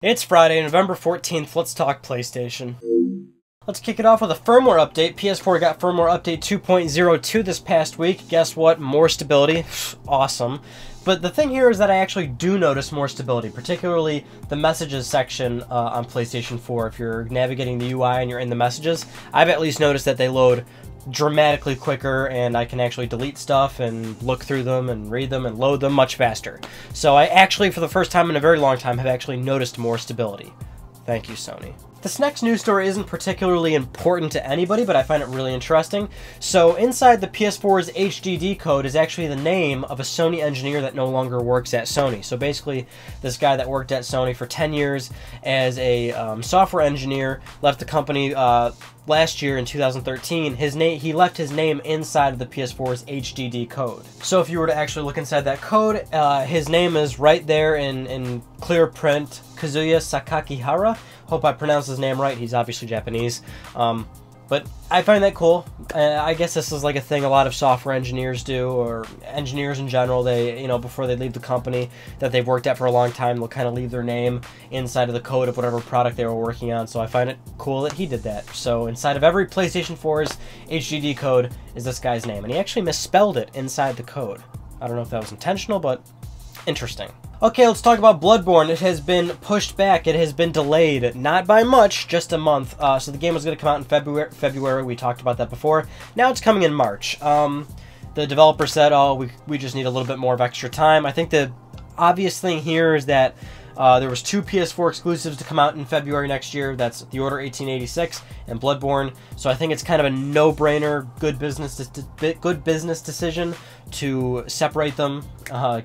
It's Friday, November 14th. Let's talk PlayStation. Let's kick it off with a firmware update. PS4 got firmware update 2.02 this past week. Guess what? More stability. Awesome. But the thing here is that I actually do notice more stability, particularly the messages section on PlayStation 4. If you're navigating the UI and you're in the messages, I've at least noticed that they load dramatically quicker, and I can actually delete stuff and look through them and read them and load them much faster. So I actually, for the first time in a very long time, have actually noticed more stability. Thank you, Sony. This next news story isn't particularly important to anybody, but I find it really interesting. So inside the PS4's HDD code is actually the name of a Sony engineer that no longer works at Sony. So basically, this guy that worked at Sony for 10 years as a software engineer left the company last year in 2013. He left his name inside of the PS4's HDD code. So if you were to actually look inside that code, his name is right there in clear print, Kazuya Sakakihara. Hope I pronounced his name right. He's obviously Japanese. But I find that cool. I guess this is like a thing a lot of software engineers do, or engineers in general. They, before they leave the company that they've worked at for a long time, they'll kind of leave their name inside of the code of whatever product they were working on. So I find it cool that he did that. So inside of every PlayStation 4's HDD code is this guy's name. And he actually misspelled it inside the code. I don't know if that was intentional, but interesting. Okay, let's talk about Bloodborne. It has been pushed back. It has been delayed. Not by much, just a month. So the game was going to come out in February. We talked about that before. Now it's coming in March. The developer said, oh, we just need a little bit more of extra time. I think the obvious thing here is that there was 2 PS4 exclusives to come out in February next year. That's The Order 1886 and Bloodborne. So I think it's kind of a no-brainer, good business decision to separate them,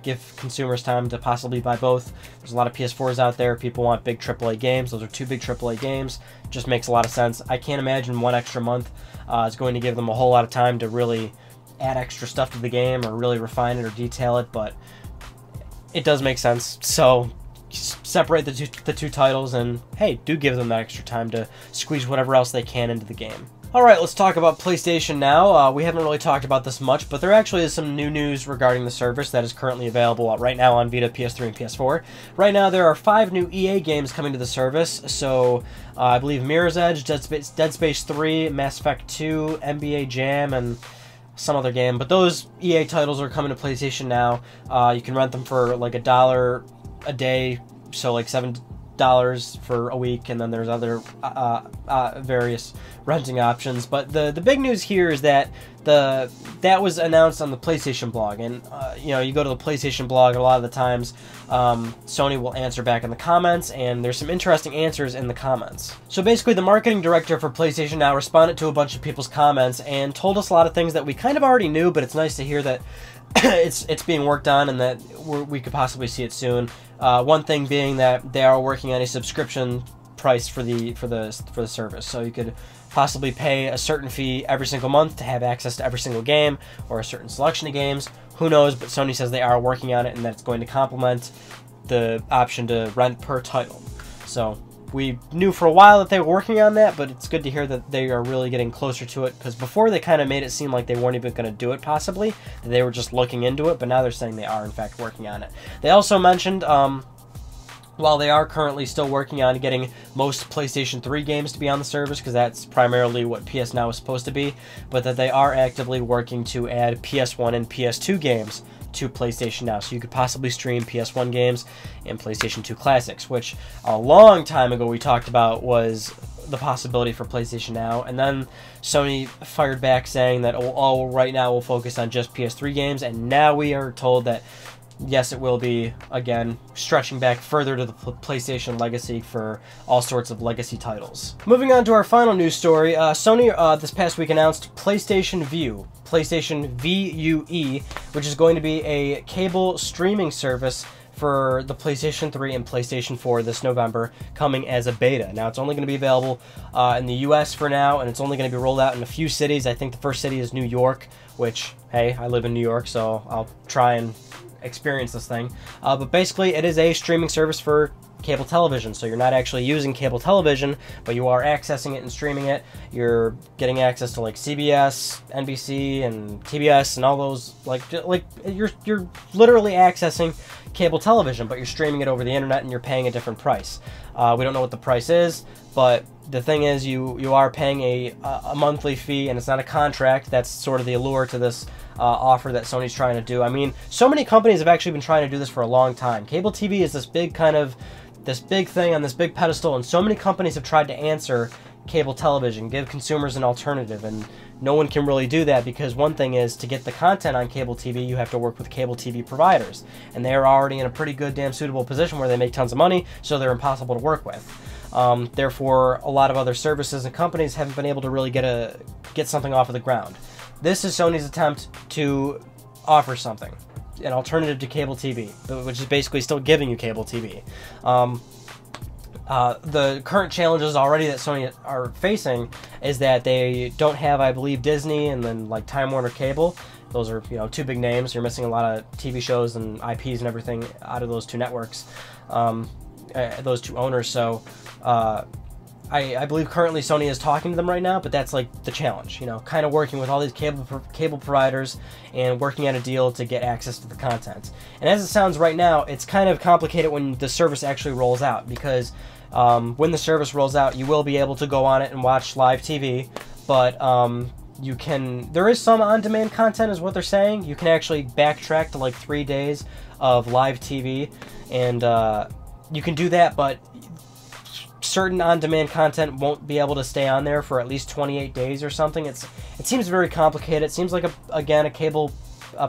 give consumers time to possibly buy both. There's a lot of PS4s out there. People want big AAA games. Those are 2 big AAA games. Just makes a lot of sense. I can't imagine 1 extra month is going to give them a whole lot of time to really add extra stuff to the game or really refine it or detail it, but it does make sense. So separate the two titles, and hey, do give them that extra time to squeeze whatever else they can into the game. Alright, let's talk about PlayStation Now. We haven't really talked about this much, but there actually is some new news regarding the service that is currently available right now on Vita, PS3, and PS4. Right now, there are 5 new EA games coming to the service. So, I believe Mirror's Edge, Dead Space 3, Mass Effect 2, NBA Jam, and some other game. But those EA titles are coming to PlayStation Now. You can rent them for like $1 a day, so like $7 for a week, and then there's other various renting options. But the big news here is that that was announced on the PlayStation blog, and you go to the PlayStation blog, and a lot of the times Sony will answer back in the comments, and there's some interesting answers in the comments. So basically, the marketing director for PlayStation Now responded to a bunch of people's comments and told us a lot of things that we kind of already knew, but it's nice to hear that it's being worked on and that we could possibly see it soon. One thing being that they are working on a subscription price for the service, so you could possibly pay a certain fee every single month to have access to every single game or a certain selection of games. Who knows? But Sony says they are working on it and that it's going to complement the option to rent per title. So we knew for a while that they were working on that, but it's good to hear that they are really getting closer to it, because before they kind of made it seem like they weren't even going to do it, possibly, that they were just looking into it, but now they're saying they are in fact working on it. They also mentioned, while they are currently still working on getting most PlayStation 3 games to be on the service, because that's primarily what PS Now is supposed to be, but that they are actively working to add PS1 and PS2 games to PlayStation Now, so you could possibly stream PS1 games and PlayStation 2 classics, which a long time ago we talked about was the possibility for PlayStation Now, and then Sony fired back saying that, oh, right now we'll focus on just PS3 games, and now we are told that yes, it will be, again, stretching back further to the PlayStation legacy for all sorts of legacy titles. Moving on to our final news story, Sony this past week announced PlayStation Vue, PlayStation VUE, which is going to be a cable streaming service for the PlayStation 3 and PlayStation 4 this November, coming as a beta. Now, it's only going to be available in the US for now, and it's only going to be rolled out in a few cities. I think the first city is New York, which, hey, I live in New York, so I'll try and experience this thing. But basically, it is a streaming service for cable television. So you're not actually using cable television, but you are accessing it and streaming it. You're getting access to like CBS, NBC, and TBS, and all those like you're literally accessing cable television, but you're streaming it over the internet and you're paying a different price. We don't know what the price is, but the thing is you are paying a monthly fee, and it's not a contract. That's sort of the allure to this offer that Sony's trying to do. I mean, so many companies have actually been trying to do this for a long time. Cable TV is this big thing on this big pedestal, and so many companies have tried to answer cable television, give consumers an alternative, and no one can really do that, because one thing is, to get the content on cable TV, you have to work with cable TV providers, and they are already in a pretty good damn suitable position where they make tons of money, so they're impossible to work with. Therefore, a lot of other services and companies haven't been able to really get something off of the ground. This is Sony's attempt to offer something, an alternative to cable TV, which is basically still giving you cable TV. The current challenges already that Sony are facing is that they don't have, I believe, Disney and then like Time Warner Cable. Those are, you know, two big names. You're missing a lot of TV shows and IPs and everything out of those two networks, those two owners. So I believe currently Sony is talking to them right now, but that's like the challenge, you know, kind of working with all these cable providers and working out a deal to get access to the content. And as it sounds right now, it's kind of complicated when the service actually rolls out, because when the service rolls out, you will be able to go on it and watch live TV, but there is some on-demand content is what they're saying. You can actually backtrack to like 3 days of live TV, and you can do that, but certain on-demand content won't be able to stay on there for at least 28 days or something. It seems very complicated. It seems like a cable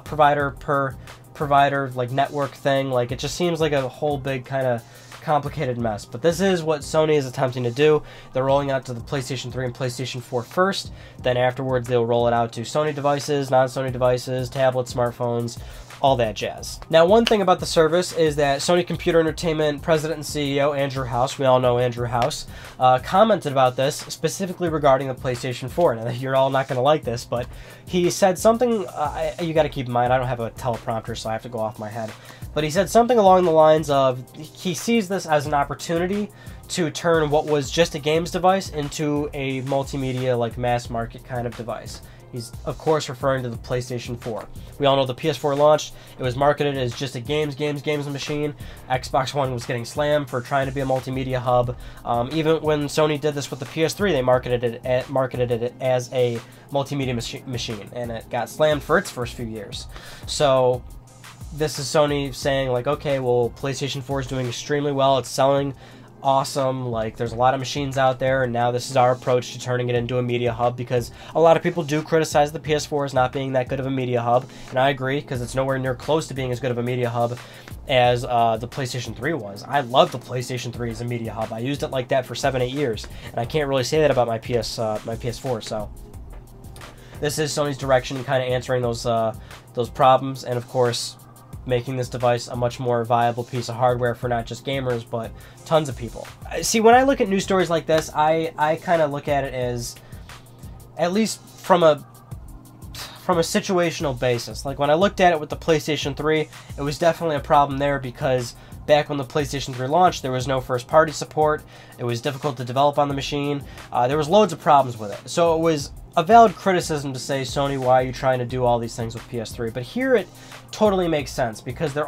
provider per provider like network thing. Like, it just seems like a whole big kind of complicated mess. But this is what Sony is attempting to do. They're rolling out to the PlayStation 3 and PlayStation 4 first. Then afterwards they'll roll it out to Sony devices, non-Sony devices, tablets, smartphones, all that jazz. Now, one thing about the service is that Sony Computer Entertainment President and CEO Andrew House, we all know Andrew House, commented about this specifically regarding the PlayStation 4. Now, you're all not going to like this, but he said something, you got to keep in mind, I don't have a teleprompter, so I have to go off my head. But he said something along the lines of, he sees this as an opportunity to turn what was just a games device into a multimedia, like mass market kind of device. He's, of course, referring to the PlayStation 4. We all know the PS4 launched. It was marketed as just a games machine. Xbox One was getting slammed for trying to be a multimedia hub. Even when Sony did this with the PS3, they marketed it as a multimedia machine, and it got slammed for its first few years. So this is Sony saying, like, okay, well, PlayStation 4 is doing extremely well. It's selling awesome, like, there's a lot of machines out there, and now this is our approach to turning it into a media hub, because a lot of people do criticize the PS4 as not being that good of a media hub, and I agree, because it's nowhere near close to being as good of a media hub as the PlayStation 3 was. I love the PlayStation 3 as a media hub. I used it like that for 7-8 years, and I can't really say that about my PS4, so this is Sony's direction, kind of answering those problems, and of course making this device a much more viable piece of hardware for not just gamers, but tons of people. See, when I look at news stories like this, I kind of look at it as, at least from a situational basis. Like, when I looked at it with the PlayStation 3, it was definitely a problem there, because back when the PlayStation 3 launched, there was no first-party support. It was difficult to develop on the machine. There was loads of problems with it. So it was a valid criticism to say, Sony, why are you trying to do all these things with PS3? But here it totally makes sense, because they've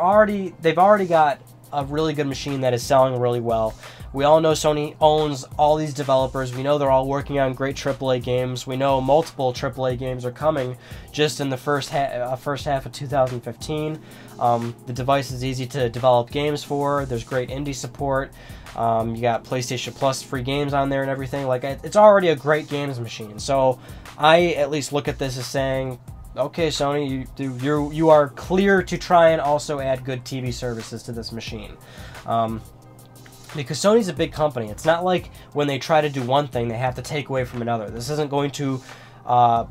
already got a really good machine that is selling really well. We all know Sony owns all these developers. We know they're all working on great AAA games. We know multiple AAA games are coming just in the first half of 2015. The device is easy to develop games for. There's great indie support. You got PlayStation Plus free games on there and everything. Like, it's already a great games machine. So I at least look at this as saying, okay, Sony, you are clear to try and also add good TV services to this machine. Because Sony's a big company. It's not like when they try to do one thing, they have to take away from another. This isn't going to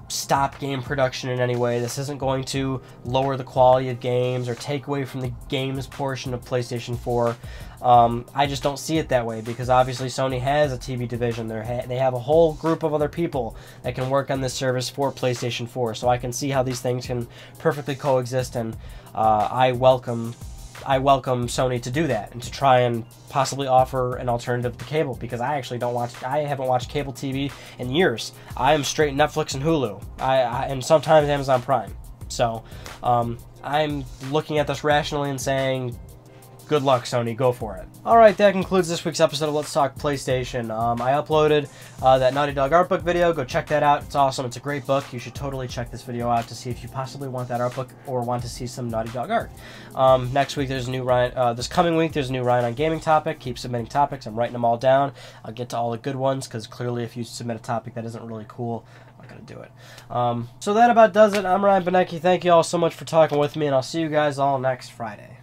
stop game production in any way. This isn't going to lower the quality of games or take away from the games portion of PlayStation 4. I just don't see it that way, because obviously Sony has a TV division. They have a whole group of other people that can work on this service for PlayStation 4. So I can see how these things can perfectly coexist, and I welcome I welcome Sony to do that and to try and possibly offer an alternative to cable, because I actually I haven't watched cable TV in years. I am straight Netflix and Hulu, and sometimes Amazon Prime. So I'm looking at this rationally and saying, good luck, Sony, go for it. Alright, that concludes this week's episode of Let's Talk PlayStation. I uploaded that Naughty Dog art book video. Go check that out. It's awesome. It's a great book. You should totally check this video out to see if you possibly want that art book or want to see some Naughty Dog art. Next week, there's a new Ryan, this coming week, there's a new Ryan on Gaming topic. Keep submitting topics. I'm writing them all down. I'll get to all the good ones, because clearly if you submit a topic that isn't really cool, I'm not going to do it. So that about does it. I'm Ryan Benecki. Thank you all so much for talking with me, and I'll see you guys all next Friday.